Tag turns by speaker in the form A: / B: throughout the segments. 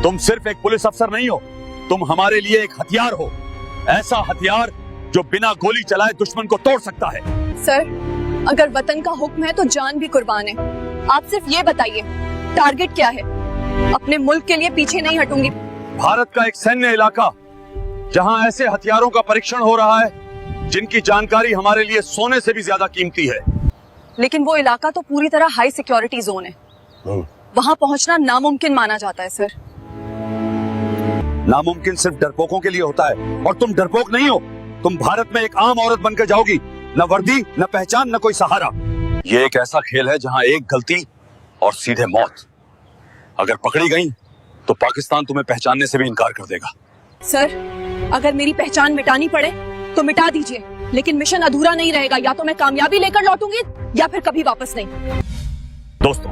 A: तुम सिर्फ एक पुलिस अफसर नहीं हो, तुम हमारे लिए एक हथियार हो। ऐसा हथियार जो बिना गोली चलाए दुश्मन को तोड़ सकता है।
B: सर, अगर वतन का हुक्म है तो जान भी कुर्बान है। आप सिर्फ ये बताइए, टारगेट क्या है? अपने मुल्क के लिए पीछे नहीं हटूंगी।
A: भारत का एक सैन्य इलाका जहां ऐसे हथियारों का परीक्षण हो रहा है जिनकी जानकारी हमारे लिए सोने से भी ज्यादा कीमती है।
B: लेकिन वो इलाका तो पूरी तरह हाई सिक्योरिटी जोन है। वहां पहुंचना नामुमकिन माना जाता है सर।
A: नामुमकिन सिर्फ डरपोकों के लिए होता है, और तुम डरपोक नहीं हो। तुम भारत में एक आम औरत बनकर जाओगी, न वर्दी, न पहचान, न कोई सहारा। ये एक ऐसा खेल है जहां एक गलती और सीधे मौत। अगर पकड़ी गई तो पाकिस्तान तुम्हें पहचानने से भी इनकार कर देगा।
B: सर, अगर मेरी पहचान मिटानी पड़े तो मिटा दीजिए, लेकिन मिशन अधूरा नहीं रहेगा। या तो मैं कामयाबी लेकर लौटूंगी या फिर कभी वापस नहीं।
A: दोस्तों,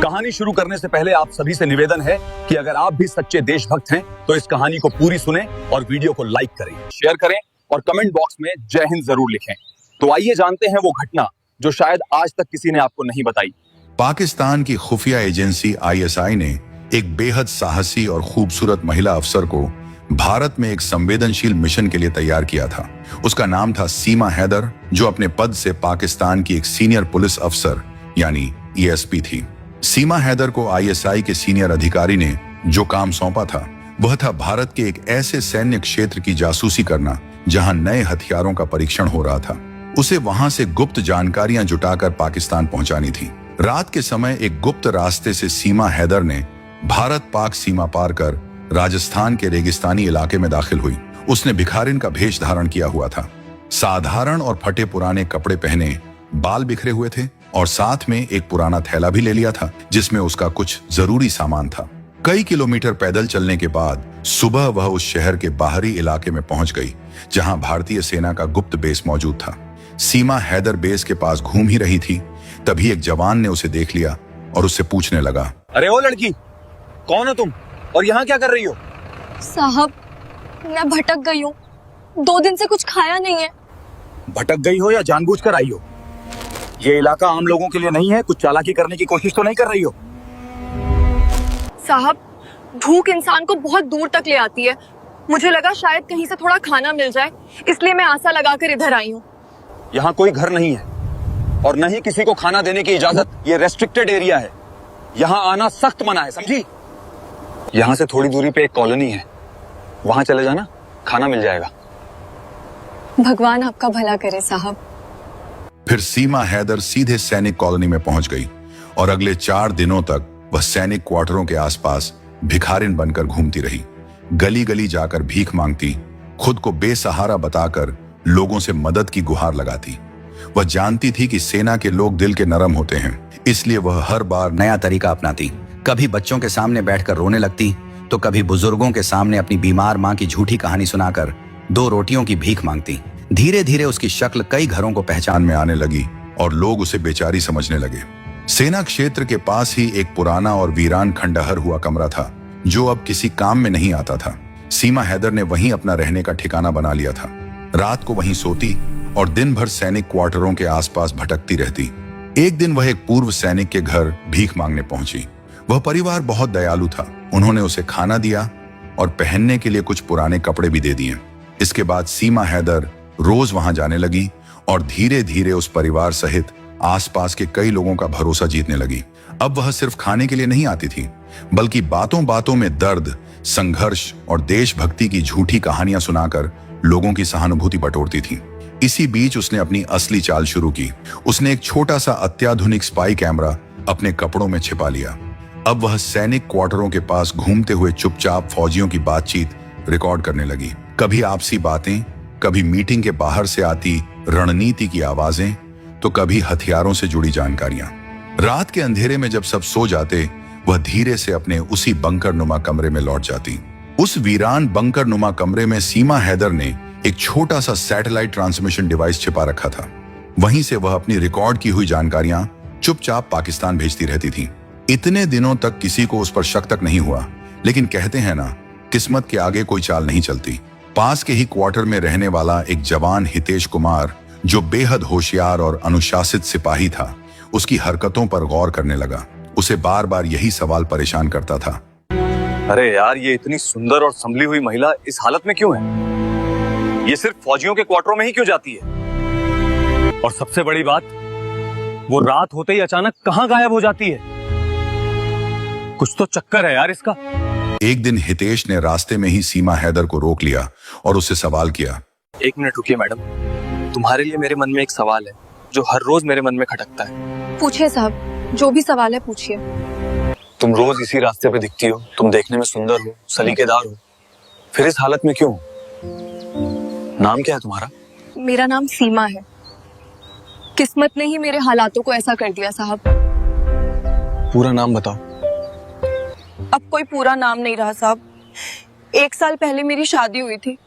A: कहानी शुरू करने से पहले आप सभी से निवेदन है कि अगर आप भी सच्चे देशभक्त हैं तो इस कहानी को पूरी सुनें और वीडियो को लाइक करें, शेयर करें और कमेंट बॉक्स में जय हिंद जरूर लिखें। तो आइए जानते हैं वो घटना जो शायद आज तक किसी ने आपको नहीं बताई।
C: पाकिस्तान की खुफिया एजेंसी ISI ने एक बेहद साहसी और खूबसूरत महिला अफसर को भारत में एक संवेदनशील मिशन के लिए तैयार किया था। उसका नाम था सीमा हैदर, जो अपने पद से पाकिस्तान की एक सीनियर पुलिस अफसर यानी ESP थी। सीमा हैदर को ISI के सीनियर अधिकारी ने जो काम सौंपा था वह था भारत के एक ऐसे सैन्य क्षेत्र की जासूसी करना जहां नए हथियारों का परीक्षण हो रहा था। उसे वहां से गुप्त जानकारियां जुटाकर पाकिस्तान पहुंचानी थी। रात के समय एक गुप्त रास्ते से सीमा हैदर ने भारत पाक सीमा पार कर राजस्थान के रेगिस्तानी इलाके में दाखिल हुई। उसने भिखारिन का भेष धारण किया हुआ था, साधारण और फटे पुराने कपड़े पहने, बाल बिखरे हुए थे और साथ में एक पुराना थैला भी ले लिया था जिसमें उसका कुछ जरूरी सामान था। कई किलोमीटर पैदल चलने के बाद सुबह वह उस शहर के बाहरी इलाके में पहुंच गई जहां भारतीय सेना का गुप्त बेस मौजूद था। सीमा हैदर बेस के पास घूम ही रही थी, तभी एक जवान ने उसे देख लिया और उससे पूछने लगा,
A: अरे ओ लड़की, कौन हो तुम और यहाँ क्या कर रही हो?
B: साहब, मैं भटक गई हूँ। 2 दिन से कुछ खाया नहीं है।
A: भटक गई हो या जानबूझकर आई हो? ये इलाका आम लोगों के लिए नहीं है। कुछ चालाकी करने की कोशिश तो नहीं कर रही हो?
B: साहब, भूख इंसान को बहुत दूर तक ले आती है। मुझे लगा शायद कहीं से थोड़ा खाना मिल जाए, इसलिए मैं आशा लगाकर इधर आई हूँ।
A: यहाँ कोई घर नहीं है और न ही किसी को खाना देने की इजाजत। ये रेस्ट्रिक्टेड एरिया है, यहाँ आना सख्त मना है, समझी? यहाँ से थोड़ी दूरी पे एक कॉलोनी है, वहां चले जाना, खाना मिल जाएगा।
B: भगवान आपका भला करे साहब।
C: फिर सीमा हैदर सीधे सैनिक कॉलोनी में पहुंच गई और अगले 4 दिनों तक वह सैनिक क्वार्टरों के आसपास भिखारिन बनकर घूमती रही। गली गली जाकर भीख मांगती, खुद को बेसहारा बताकर लोगों से मदद की गुहार लगाती। वह जानती थी कि सेना के लोग दिल के नरम होते हैं, इसलिए वह हर बार
D: नया तरीका अपनाती। कभी बच्चों के सामने बैठकर रोने लगती तो कभी बुजुर्गों के सामने अपनी बीमार माँ की झूठी कहानी सुनाकर 2 रोटियों की भीख मांगती। धीरे धीरे उसकी शक्ल कई घरों को पहचान
C: में आने लगी और लोग उसे बेचारी समझने लगे। सेना क्षेत्र के पास ही एक पुराना और वीरान खंडहर हुआ कमरा था जो अब किसी काम में नहीं आता था। सीमा हैदर ने वहीं अपना रहने का ठिकाना बना लिया था। रात को वहीं सोती और दिन भर सैनिक क्वार्टरों के आसपास भटकती रहती। एक दिन वह एक पूर्व सैनिक के घर भीख मांगने पहुंची। वह परिवार बहुत दयालु था। उन्होंने उसे खाना दिया और पहनने के लिए कुछ पुराने कपड़े भी दे दिए। इसके बाद सीमा हैदर रोज वहां जाने लगी और धीरे धीरे उस परिवार सहित आसपास के कई लोगों का भरोसा जीतने लगी। अब वह सिर्फ खाने के लिए नहीं आती थी, बल्कि बातों बातों में दर्द, संघर्ष और देशभक्ति की झूठी कहानियां सुनाकर लोगों की सहानुभूति बटोरती थी। इसी बीच उसने अपनी असली चाल शुरू की। उसने एक छोटा सा अत्याधुनिक स्पाई कैमरा अपने कपड़ों में छिपा लिया। अब वह सैनिक क्वार्टरों के पास घूमते हुए चुपचाप फौजियों की बातचीत रिकॉर्ड करने लगी। कभी आपसी बातें, कभी मीटिंग के बाहर से आती रणनीति की आवाजें, तो कभी हथियारों से जुड़ी जानकारियां। रात के अंधेरे में जब सब सो जाते, वह धीरे से अपने उसी बंकर नुमा कमरे में लौट जाती। उस वीरान बंकर नुमा कमरे में सीमा हैदर ने एक छोटा सा सैटेलाइट ट्रांसमिशन डिवाइस छिपा रखा था। वहीं से वह अपनी रिकॉर्ड की हुई जानकारियां चुपचाप पाकिस्तान भेजती रहती थी। इतने दिनों तक किसी को उस पर शक तक नहीं हुआ, लेकिन कहते हैं ना, किस्मत के आगे कोई चाल नहीं चलती। पास के ही क्वार्टर में रहने वाला एक जवान हितेश कुमार, जो बेहद होशियार और अनुशासित सिपाही था, उसकी हरकतों पर गौर करने लगा। उसे बार बार यही सवाल परेशान करता था,
A: अरे यार, ये इतनी सुंदर और संभली हुई महिला इस हालत में क्यों है? ये सिर्फ फौजियों के क्वार्टरों में ही क्यों जाती है? और सबसे बड़ी बात, वो रात होते ही अचानक कहां गायब हो जाती है? कुछ तो चक्कर है यार इसका।
C: एक दिन हितेश ने रास्ते में ही सीमा हैदर को रोक लिया और उससे सवाल किया।
E: एक मिनट रुकिए मैडम, तुम्हारे लिए मेरे मन में एक सवाल है जो हर रोज मेरे मन में खटकता है।
B: पूछिए साहब, जो भी सवाल है पूछिए।
E: तुम रोज इसी रास्ते पे दिखती हो, तुम देखने में सुंदर हो, सलीकेदार हो, फिर इस हालत में क्यों? नाम क्या है तुम्हारा?
B: मेरा नाम सीमा है। किस्मत ने ही मेरे हालातों को ऐसा कर दिया साहब।
E: पूरा नाम बताओ।
B: अब कोई पूरा नाम नहीं रहा साहब। 1 साल पहले मेरी शादी हुई थी,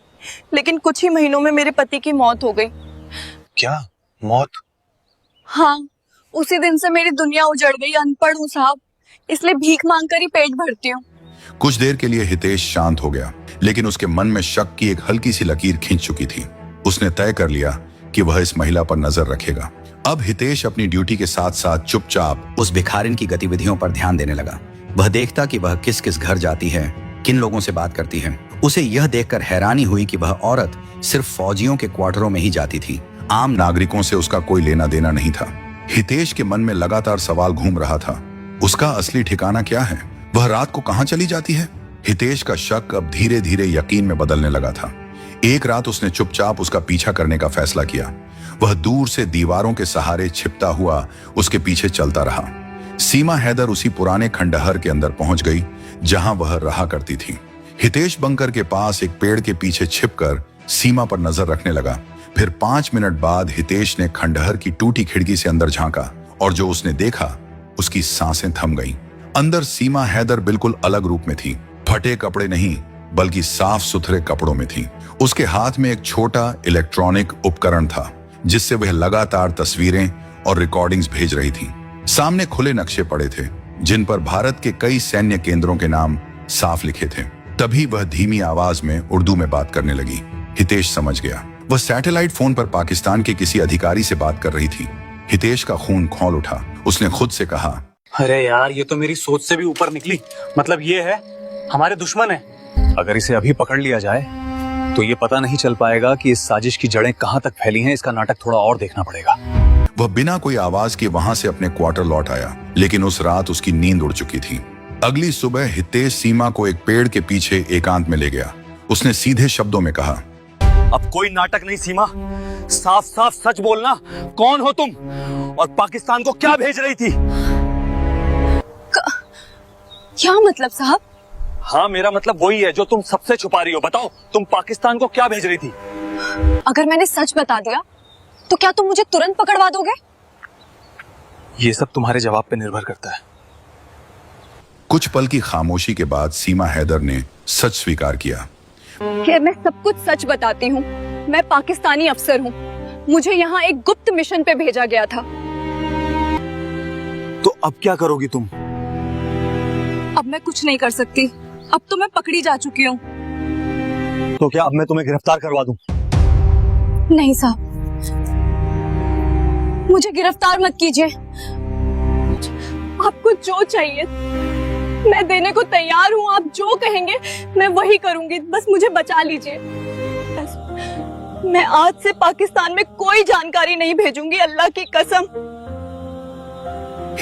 B: लेकिन कुछ ही महीनों में मेरे पति की मौत हो गई।
E: क्या मौत?
B: हाँ, उसी दिन से मेरी दुनिया उजड़ गई। अनपढ़ हूँ साहब, इसलिए भीख मांगकर ही पेट भरती हूँ।
C: कुछ देर के लिए हितेश शांत हो गया, लेकिन उसके मन में शक की एक हल्की सी लकीर खींच चुकी थी। उसने तय कर लिया कि वह इस महिला पर नजर रखेगा। अब हितेश अपनी ड्यूटी के साथ साथ चुपचाप
D: उस भिखारिन की गतिविधियों पर ध्यान देने लगा। वह देखता कि वह किस किस घर जाती है, किन लोगों से बात करती है। उसे यह देखकर हैरानी हुई कि वह औरत सिर्फ फौजियों के क्वार्टरों में ही जाती थी। आम नागरिकों से उसका कोई लेना देना नहीं था। हितेश के मन में लगातार सवाल घूम रहा था, उसका असली ठिकाना क्या है? वह रात को कहां चली जाती है? हितेश का शक अब धीरे धीरे यकीन में बदलने लगा था। एक रात उसने चुपचाप उसका पीछा करने का फैसला किया। वह दूर से दीवारों के सहारे छिपता हुआ उसके पीछे चलता रहा। सीमा हैदर उसी पुराने खंडहर के अंदर पहुंच गई जहां वह रहा करती थी। हितेश बंकर के पास एक पेड़ के पीछे छिपकर सीमा पर नजर रखने लगा। फिर 5 मिनट बाद हितेश ने खंडहर की टूटी खिड़की से अंदर झांका और जो उसने देखा, उसकी सांसें थम गईं। अंदर सीमा हैदर बिल्कुल अलग रूप में थी। फटे कपड़े नहीं, बल्कि साफ सुथरे कपड़ों में थी। उसके हाथ में एक छोटा इलेक्ट्रॉनिक उपकरण था जिससे वह लगातार तस्वीरें और रिकॉर्डिंग्स भेज रही थी। सामने खुले नक्शे पड़े थे जिन पर भारत के कई सैन्य केंद्रों के नाम साफ लिखे थे। तभी वह धीमी आवाज में उर्दू में बात करने लगी। हितेश समझ गया, वह सैटेलाइट फोन पर पाकिस्तान के किसी अधिकारी से बात कर रही थी। हितेश का खून खौल उठा। उसने खुद से कहा,
E: अरे यार, ये तो मेरी सोच से भी ऊपर निकली। मतलब ये है हमारे दुश्मन है।
A: अगर इसे अभी पकड़ लिया जाए तो ये पता नहीं चल पाएगा कि इस साजिश की जड़ें कहां तक फैली हैं। इसका नाटक थोड़ा और देखना पड़ेगा।
C: वह बिना कोई आवाज के वहां से अपने क्वार्टर लौट आया, लेकिन उस रात उसकी नींद उड़ चुकी थी। अगली सुबह हितेश सीमा को एक पेड़ के पीछे एकांत में ले गया। उसने सीधे शब्दों में कहा,
A: अब कोई नाटक नहीं सीमा, साफ साफ सच बोलना। कौन हो तुम और पाकिस्तान को क्या भेज रही थी?
B: क्या मतलब साहब?
A: हाँ, मेरा मतलब वही है जो तुम सबसे छुपा रही हो। बताओ, तुम पाकिस्तान को क्या भेज रही थी?
B: अगर मैंने सच बता दिया तो क्या तुम मुझे तुरंत पकड़वा दोगे?
E: ये सब तुम्हारे जवाब पे निर्भर करता है।
C: कुछ पल की खामोशी के बाद सीमा हैदर ने सच स्वीकार किया।
B: कि मैं सब कुछ सच बताती हूँ। मैं पाकिस्तानी अफसर हूँ। मुझे यहाँ एक गुप्त मिशन पे भेजा गया था।
A: तो अब क्या करोगी तुम?
B: अब मैं कुछ नहीं कर सकती। अब तो मैं पकड़ी जा चुकी हूँ।
A: तो क्या अब मैं तुम्हें गिरफ्तार करवा दूं?
B: नहीं साहब, मुझे गिरफ्तार मत कीजिए। आपको जो चाहिए मैं देने को तैयार हूँ। आप जो कहेंगे मैं वही करूंगी। बस मुझे बचा लीजिए। मैं आज से पाकिस्तान में कोई जानकारी नहीं भेजूंगी, अल्लाह की कसम।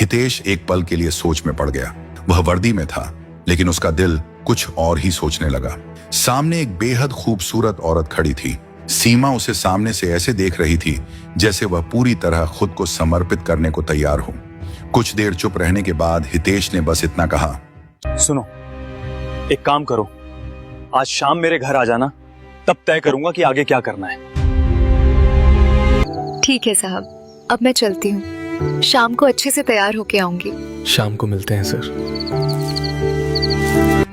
C: हितेश एक पल के लिए सोच में पड़ गया। वह वर्दी में था, लेकिन उसका दिल कुछ और ही सोचने लगा। सामने एक बेहद खूबसूरत औरत खड़ी थी। सीमा उसे सामने से ऐसे देख रही थी जैसे वह पूरी तरह खुद को समर्पित करने को तैयार हो। कुछ देर चुप रहने के बाद हितेश ने बस इतना कहा,
A: सुनो, एक काम करो, आज शाम मेरे घर आ जाना, तब तय करूंगा कि आगे क्या करना है।
F: ठीक है साहब, अब मैं चलती हूँ। शाम को अच्छे से तैयार होके आऊंगी।
E: शाम को मिलते हैं सर।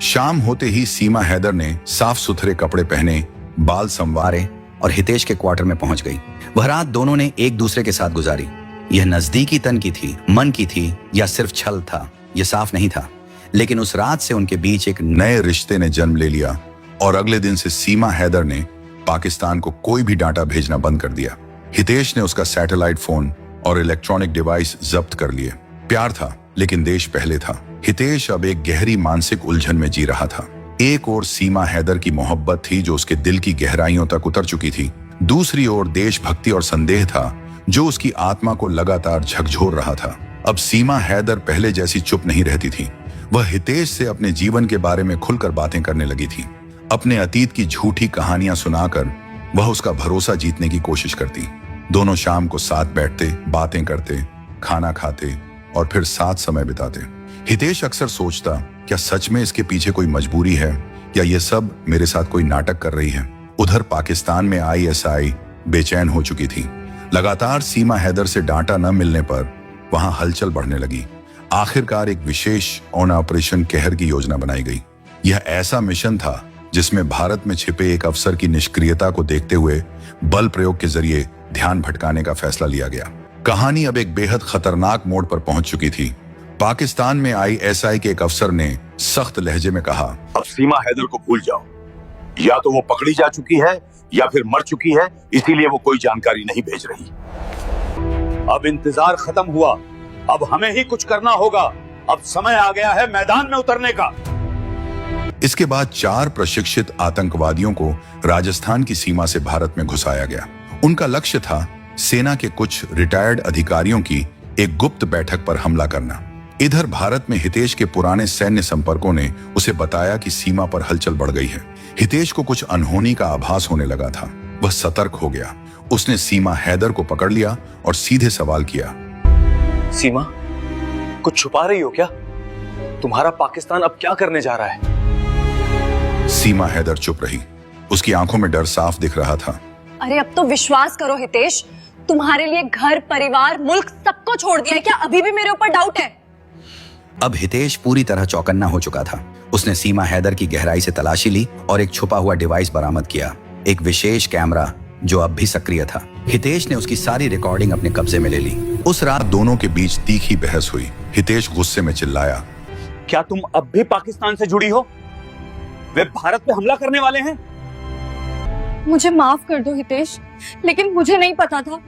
C: शाम होते ही सीमा हैदर ने साफ सुथरे कपड़े पहने, बाल संवारे
D: और हितेश के क्वार्टर में पहुंच गई। वह रात दोनों ने एक दूसरे के साथ गुजारी। यह नजदीकी तन की थी, मन की थी, या सिर्फ छल था, यह साफ नहीं था। लेकिन उस रात से उनके बीच एक
C: नए रिश्ते ने जन्म ले लिया और अगले दिन से सीमा हैदर ने पाकिस्तान को कोई भी डाटा भेजना बंद कर दिया। हितेश ने उसका सैटेलाइट फोन और इलेक्ट्रॉनिक डिवाइस जब्त कर लिए। प्यार था, लेकिन देश पहले था। हितेश अब एक गहरी मानसिक उलझन में जी रहा था। एक ओर सीमा हैदर की मोहब्बत थी जो उसके दिल की गहराइयों तक उतर चुकी थी, दूसरी ओर देशभक्ति और संदेह था जो उसकी आत्मा को लगातार झकझोर रहा था। अब सीमा हैदर पहले जैसी चुप नहीं रहती थी। वह हितेश से अपने जीवन के बारे में खुलकर बातें करने लगी थी। अपने अतीत की झूठी कहानियां सुनाकर वह उसका भरोसा जीतने की कोशिश करती। दोनों शाम को साथ बैठते, बातें करते, खाना खाते और फिर साथ समय बिताते। हितेश अक्सर सोचता, क्या सच में इसके पीछे कोई मजबूरी है या ये सब मेरे साथ कोई नाटक कर रही है। उधर पाकिस्तान में आईएसआई बेचैन हो चुकी थी। लगातार सीमा हैदर से डांटा न मिलने पर वहां हलचल बढ़ने लगी। आखिरकार एक विशेष ऑपरेशन कहर की योजना बनाई गई। यह ऐसा मिशन था जिसमें भारत में छिपे एक अफसर की निष्क्रियता को देखते हुए बल प्रयोग के जरिए ध्यान भटकाने का फैसला लिया गया। कहानी अब एक बेहद खतरनाक मोड़ पर पहुंच चुकी थी। पाकिस्तान में आईएसआई के एक अफसर ने सख्त लहजे में कहा,
A: अब सीमा हैदर को भूल जाओ। या तो वो पकड़ी जा चुकी है या फिर मर चुकी है, इसीलिए वो कोई जानकारी नहीं भेज रही। अब इंतजार खत्म हुआ, अब हमें ही कुछ करना होगा। अब समय आ गया है मैदान में उतरने का।
C: इसके बाद 4 प्रशिक्षित आतंकवादियों को राजस्थान की सीमा से भारत में घुसाया गया। उनका लक्ष्य था सेना के कुछ रिटायर्ड अधिकारियों की एक गुप्त बैठक पर हमला करना। इधर भारत में हितेश के पुराने सैन्य संपर्कों ने उसे बताया कि सीमा पर हलचल बढ़ गई है। हितेश को कुछ अनहोनी का आभास होने लगा था। वह सतर्क हो गया। उसने सीमा हैदर को पकड़ लिया और सीधे सवाल किया,
E: सीमा, कुछ छुपा रही हो क्या? तुम्हारा पाकिस्तान अब क्या करने जा रहा है?
C: सीमा हैदर चुप रही। उसकी आंखों में डर साफ दिख रहा था।
B: अरे अब तो विश्वास करो हितेश, तुम्हारे लिए घर, परिवार, मुल्क सबको छोड़ दिया है। क्या अभी भी मेरे ऊपर डाउट है?
D: अब हितेश पूरी तरह चौकन्ना हो चुका था। उसने सीमा हैदर की गहराई से तलाशी ली और एक छुपा हुआ डिवाइस बरामद किया, एक विशेष कैमरा जो अब भी सक्रिय था। हितेश ने उसकी सारी रिकॉर्डिंग अपने कब्जे में ले ली। उस रात
C: दोनों के बीच तीखी बहस हुई। हितेश गुस्से में चिल्लाया,
A: क्या तुम अब भी पाकिस्तान से जुड़ी हो? वे भारत पे हमला करने वाले हैं।
B: मुझे माफ कर दो हितेश, लेकिन मुझे नहीं पता था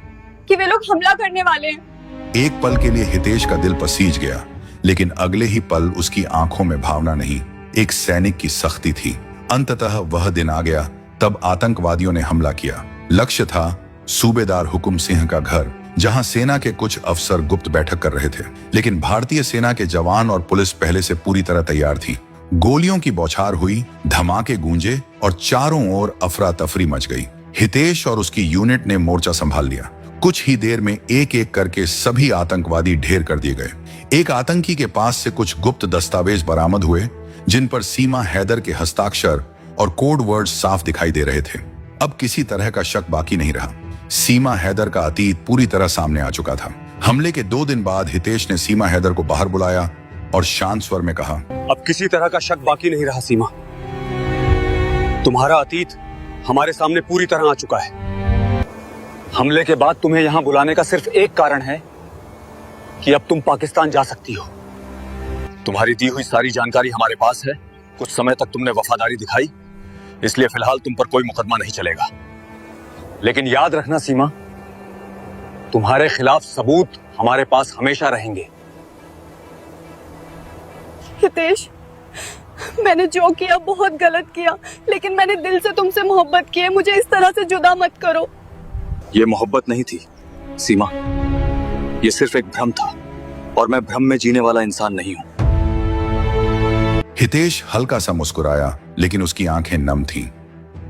B: कि वे लोग हमला करने वाले हैं।
C: एक पल के लिए हितेश का दिल पसीज गया, लेकिन अगले ही पल उसकी आंखों में भावना नहीं, एक सैनिक की सख्ती थी। अंततः वह दिन आ गया, तब आतंकवादियों ने हमला किया। लक्ष्य था सूबेदार हुकुम सिंह का घर, जहां सेना के कुछ अफसर गुप्त बैठक कर रहे थे। लेकिन भारतीय सेना के जवान और पुलिस पहले से पूरी तरह तैयार थी। गोलियों की बौछार हुई, धमाके गूंजे और चारों ओर अफरा तफरी मच गई। हितेश और उसकी यूनिट ने मोर्चा संभाल लिया। कुछ ही देर में एक एक करके सभी आतंकवादी ढेर कर दिए गए। एक आतंकी के पास से कुछ गुप्त दस्तावेज बरामद हुए, जिन पर सीमा हैदर के हस्ताक्षर और कोड वर्ड साफ दिखाई दे रहे थे। अब किसी तरह का शक बाकी नहीं रहा। सीमा हैदर का अतीत पूरी तरह सामने आ चुका था। हमले के 2 दिन बाद हितेश ने सीमा हैदर को बाहर बुलाया और शांत स्वर में कहा,
A: अब किसी तरह का शक बाकी नहीं रहा सीमा। तुम्हारा अतीत हमारे सामने पूरी तरह आ चुका है। हमले के बाद तुम्हें यहां बुलाने का सिर्फ एक कारण है कि अब तुम पाकिस्तान जा सकती हो। तुम्हारी दी हुई सारी जानकारी हमारे पास है। कुछ समय तक तुमने वफादारी दिखाई, इसलिए फिलहाल तुम पर कोई मुकदमा नहीं चलेगा। लेकिन याद रखना सीमा, तुम्हारे खिलाफ सबूत हमारे पास हमेशा रहेंगे।
B: हितेश, मैंने जो किया बहुत गलत किया, लेकिन मैंने दिल से तुमसे मोहब्बत की है। मुझे इस तरह से जुदा मत करो।
E: ये मोहब्बत नहीं थी सीमा, ये सिर्फ एक भ्रम था, और मैं भ्रम में जीने वाला इंसान नहीं हूं।
C: हितेश हल्का सा मुस्कुराया, लेकिन उसकी आंखें नम थीं।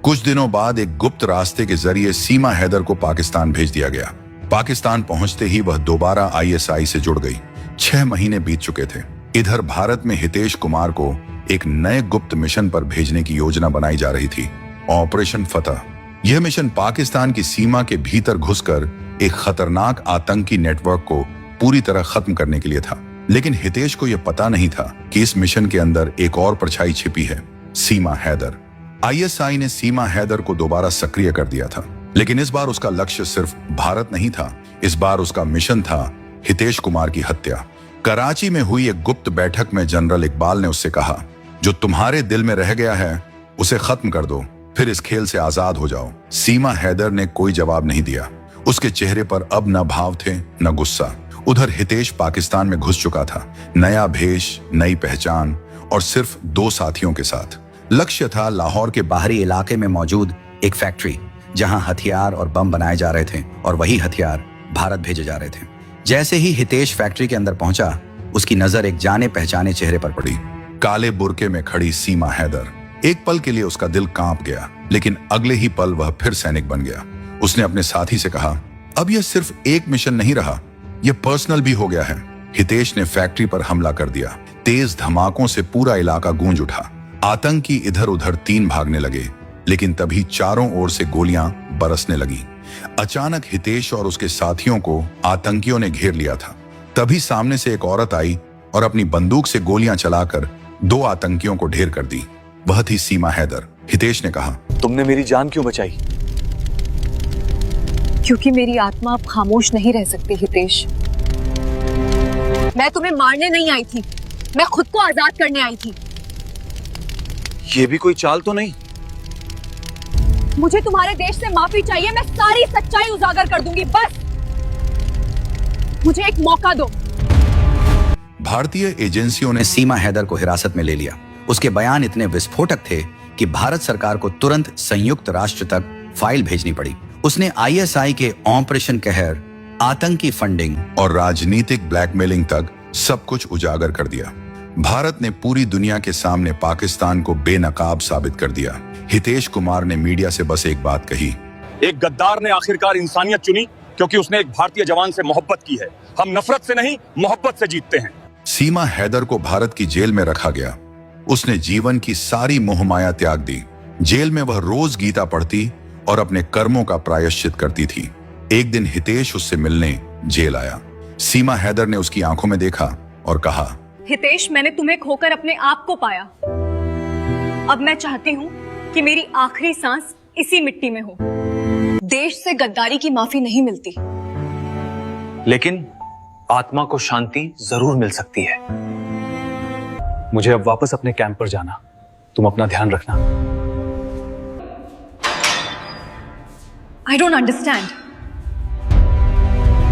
C: कुछ दिनों बाद एक गुप्त रास्ते के जरिए सीमा हैदर को पाकिस्तान भेज दिया गया। पाकिस्तान पहुंचते ही वह दोबारा आईएसआई से जुड़ गई। 6 महीने बीत चुके थे। इधर भारत में हितेश कुमार को एक नए गुप्त मिशन पर भेजने की योजना बनाई जा रही थी, ऑपरेशन फतह। यह मिशन पाकिस्तान की सीमा के भीतर घुसकर एक खतरनाक आतंकी नेटवर्क को पूरी तरह खत्म करने के लिए था। लेकिन हितेश को यह पता नहीं था कि इस मिशन के अंदर एक और परछाई छिपी है, सीमा हैदर। आईएसआई ने सीमा हैदर को दोबारा सक्रिय कर दिया था, लेकिन इस बार उसका लक्ष्य सिर्फ भारत नहीं था। इस बार उसका मिशन था हितेश कुमार की हत्या। कराची में हुई एक गुप्त बैठक में जनरल इकबाल ने उससे कहा, जो तुम्हारे दिल में रह गया है उसे खत्म कर दो, फिर इस खेल से आजाद हो जाओ। सीमा हैदर ने कोई जवाब नहीं दिया। उसके चेहरे पर अब न भाव थे न गुस्सा। उधर हितेश पाकिस्तान में घुस चुका था, नया भेष, नई पहचान और सिर्फ 2 साथियों के साथ। लक्ष्य था लाहौर के
D: बाहरी इलाके में मौजूद एक फैक्ट्री जहां हथियार और बम बनाए जा रहे थे और वही हथियार भारत भेजे जा रहे थे। जैसे ही हितेश फैक्ट्री के अंदर पहुंचा, उसकी नजर एक जाने पहचाने चेहरे पर पड़ी।
C: काले बुर्के में खड़ी सीमा हैदर। एक पल के लिए उसका दिल कांप गया, लेकिन अगले ही पल वह फिर सैनिक बन गया। उसने अपने साथी से कहा, अब यह सिर्फ एक मिशन नहीं रहा, यह पर्सनल भी हो गया है। हितेश ने फैक्ट्री पर हमला कर दिया। तेज धमाकों से पूरा इलाका गूंज उठा। आतंकी इधर उधर 3 भागने लगे, लेकिन तभी चारों ओर से गोलियां बरसने लगी। अचानक हितेश और उसके साथियों को आतंकियों ने घेर लिया था। तभी सामने से एक औरत आई और अपनी बंदूक से गोलियां चलाकर 2 आतंकियों को ढेर कर दी। वह थी सीमा हैदर। हितेश ने कहा,
E: तुमने मेरी जान क्यों बचाई?
B: क्योंकि मेरी आत्मा अब खामोश नहीं रह सकती हितेश। मैं तुम्हें मारने नहीं आई थी, मैं खुद को आजाद करने आई थी।
E: ये भी कोई चाल तो नहीं?
B: मुझे तुम्हारे देश से माफी चाहिए, मैं सारी सच्चाई उजागर कर दूंगी। बस मुझे एक मौका दो।
C: भारतीय एजेंसियों ने
D: सीमा हैदर को हिरासत में ले लिया। उसके बयान इतने विस्फोटक थे कि भारत सरकार को तुरंत संयुक्त राष्ट्र तक फाइल भेजनी पड़ी। उसने आईएसआई के ऑपरेशन कहर, आतंकी फंडिंग
C: और राजनीतिक ब्लैकमेलिंग तक सब कुछ उजागर कर दिया। भारत ने पूरी दुनिया के सामने पाकिस्तान को बेनकाब साबित कर दिया। हितेश कुमार ने मीडिया से बस एक बात कही,
A: एक गद्दार ने आखिरकार इंसानियत चुनी क्योंकि उसने एक भारतीय जवान से मोहब्बत की है। हम नफरत से नहीं, मोहब्बत से जीतते हैं।
C: सीमा हैदर को भारत की जेल में रखा गया। उसने जीवन की सारी मोहमाया त्याग दी। जेल में वह रोज गीता पढ़ती और अपने कर्मों का प्रायश्चित करती थी। एक दिन हितेश उससे मिलने जेल आया। सीमा हैदर ने उसकी आंखों में देखा और कहा,
B: हितेश, मैंने तुम्हें खोकर अपने आप को पाया। अब मैं चाहती हूँ कि मेरी आखिरी सांस इसी मिट्टी में हो। देश से गद्दारी की माफी नहीं मिलती,
E: लेकिन आत्मा को शांति जरूर मिल सकती है। मुझे अब वापस अपने कैंप पर जाना। तुम अपना ध्यान रखना।
B: I don't understand.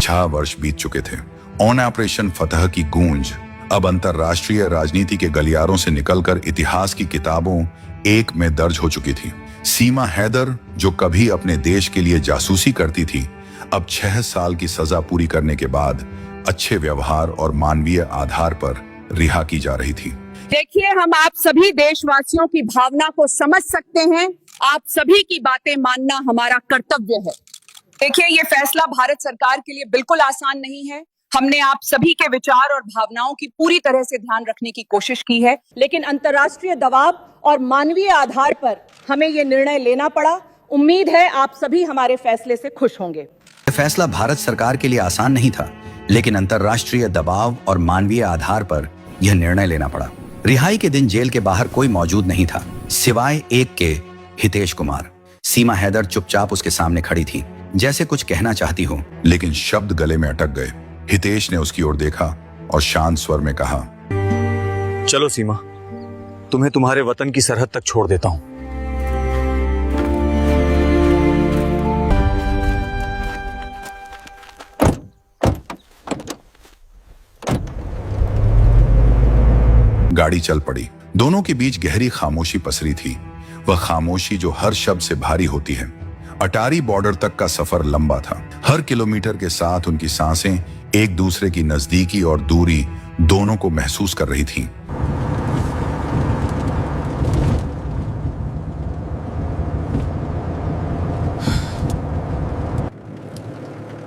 C: 6 वर्ष बीत चुके थे। ऑन ऑपरेशन फतह की गूंज अब अंतरराष्ट्रीय राजनीति के गलियारों से निकलकर इतिहास की किताबों एक में दर्ज हो चुकी थी। सीमा हैदर, जो कभी अपने देश के लिए जासूसी करती थी, अब 6 साल की सजा पूरी करने के बाद अच्छे व्यवहार और मानवीय आधार पर रिहा की जा रही थी।
G: देखिए, हम आप सभी देशवासियों की भावना को समझ सकते हैं। आप सभी की बातें मानना हमारा कर्तव्य है। देखिए, ये फैसला भारत सरकार के लिए बिल्कुल आसान नहीं है। हमने आप सभी के विचार और भावनाओं की पूरी तरह से ध्यान रखने की कोशिश की है, लेकिन अंतर्राष्ट्रीय दबाव और मानवीय आधार पर हमें ये निर्णय लेना पड़ा। उम्मीद है आप सभी हमारे फैसले से खुश होंगे।
D: यह फैसला भारत सरकार के लिए आसान नहीं था, लेकिन अंतर्राष्ट्रीय दबाव और मानवीय आधार पर यह निर्णय लेना पड़ा। रिहाई के दिन जेल के बाहर कोई मौजूद नहीं था, सिवाय एक के हितेश कुमार। सीमा हैदर चुपचाप उसके सामने खड़ी थी, जैसे कुछ कहना चाहती हो,
C: लेकिन शब्द गले में अटक गए। हितेश ने उसकी ओर देखा और शांत स्वर में कहा,
E: चलो सीमा, तुम्हें तुम्हारे वतन की सरहद तक छोड़ देता हूं।
C: गाड़ी चल पड़ी। दोनों के बीच गहरी खामोशी पसरी थी, वह खामोशी जो हर शब्द से भारी होती है। अटारी बॉर्डर तक का सफर लंबा था। हर किलोमीटर के साथ उनकी सांसें एक दूसरे की नजदीकी और दूरी दोनों को महसूस कर रही थीं।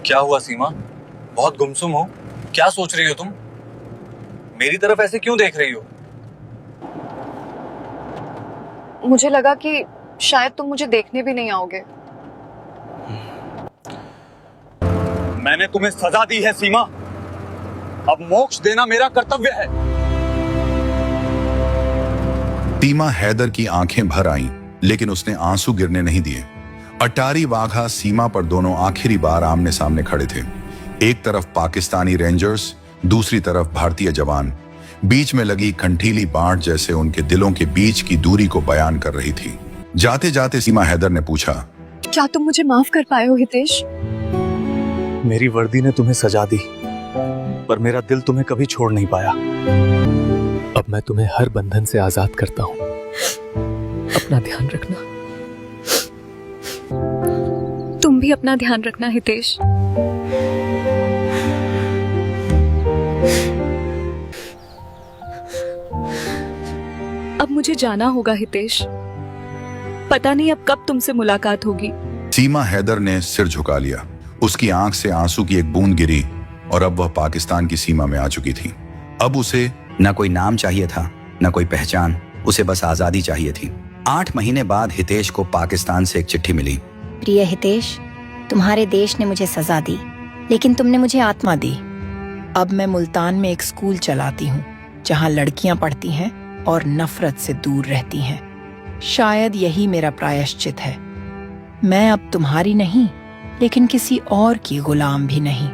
E: क्या हुआ सीमा? बहुत गुमसुम हो। क्या सोच रही हो तुम? मेरी तरफ ऐसे क्यों देख रही हो?
F: मुझे लगा कि शायद तुम मुझे देखने भी नहीं आओगे।
A: मैंने तुम्हें सजा दी है सीमा, अब मोक्ष देना मेरा कर्तव्य है।
C: सीमा हैदर की आंखें भर आईं, लेकिन उसने आंसू गिरने नहीं दिए। अटारी वाघा सीमा पर दोनों आखिरी बार आमने सामने खड़े थे। एक तरफ पाकिस्तानी रेंजर्स, दूसरी तरफ भारतीय जवान। बीच में लगी कंठीली बांट जैसे उनके दिलों के बीच की दूरी को बयान कर रही थी। जाते जाते सीमा हैदर ने पूछा,
F: क्या तुम मुझे माफ कर पाए हो हितेश?
E: मेरी वर्दी ने तुम्हें सजा दी, पर मेरा दिल तुम्हें कभी छोड़ नहीं पाया।
H: अब मैं तुम्हें हर बंधन से आजाद करता हूँ। अपना ध्यान रखना।
F: तुम भी अपना ध्यान रखना हितेश। अब मुझे जाना होगा हितेश। पता नहीं अब कब तुमसे मुलाकात होगी।
C: सीमा हैदर ने सिर झुका लिया। उसकी आंख से आंसू की एक बूंद गिरी और अब वह पाकिस्तान की सीमा में आ चुकी थी। अब उसे
D: न कोई नाम चाहिए था, न कोई पहचान, उसे बस आजादी चाहिए थी। 8 महीने बाद हितेश को पाकिस्तान से एक चिट्ठी मिली।
I: प्रिय हितेश, तुम्हारे देश ने मुझे सजा दी, लेकिन तुमने मुझे आत्मा दी। अब मैं मुल्तान में एक स्कूल चलाती हूँ जहाँ लड़कियां पढ़ती हैं और नफरत से दूर रहती हैं। शायद यही मेरा प्रायश्चित है। मैं अब तुम्हारी नहीं, लेकिन किसी और की गुलाम भी नहीं।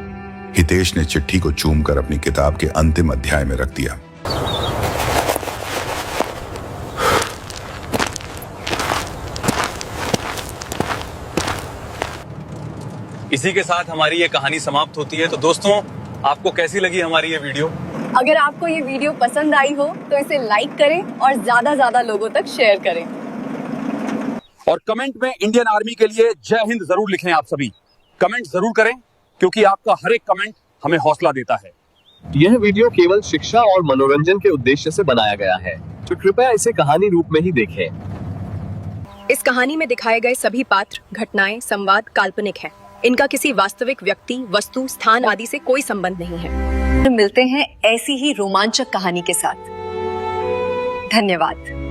C: हितेश ने चिट्ठी को चूमकर अपनी किताब के अंतिम अध्याय में रख दिया।
E: इसी के साथ हमारी ये कहानी समाप्त होती है। तो दोस्तों, आपको कैसी लगी हमारी ये वीडियो?
B: अगर आपको ये वीडियो पसंद आई हो तो इसे लाइक करें और ज्यादा लोगों तक शेयर करें।
A: और कमेंट में इंडियन आर्मी के लिए जय हिंद जरूर लिखें। आप सभी कमेंट जरूर करें, क्योंकि आपका हर एक कमेंट हमें हौसला देता है।
H: यह वीडियो केवल शिक्षा और मनोरंजन के उद्देश्य से बनाया गया है, तो कृपया इसे कहानी रूप में ही देखें।
J: इस कहानी में दिखाए गए सभी पात्र, घटनाएं, संवाद काल्पनिक हैं। इनका किसी वास्तविक व्यक्ति, वस्तु, स्थान आदि से कोई संबंध नहीं है।
B: मिलते हैं ऐसी ही रोमांचक कहानी के साथ। धन्यवाद।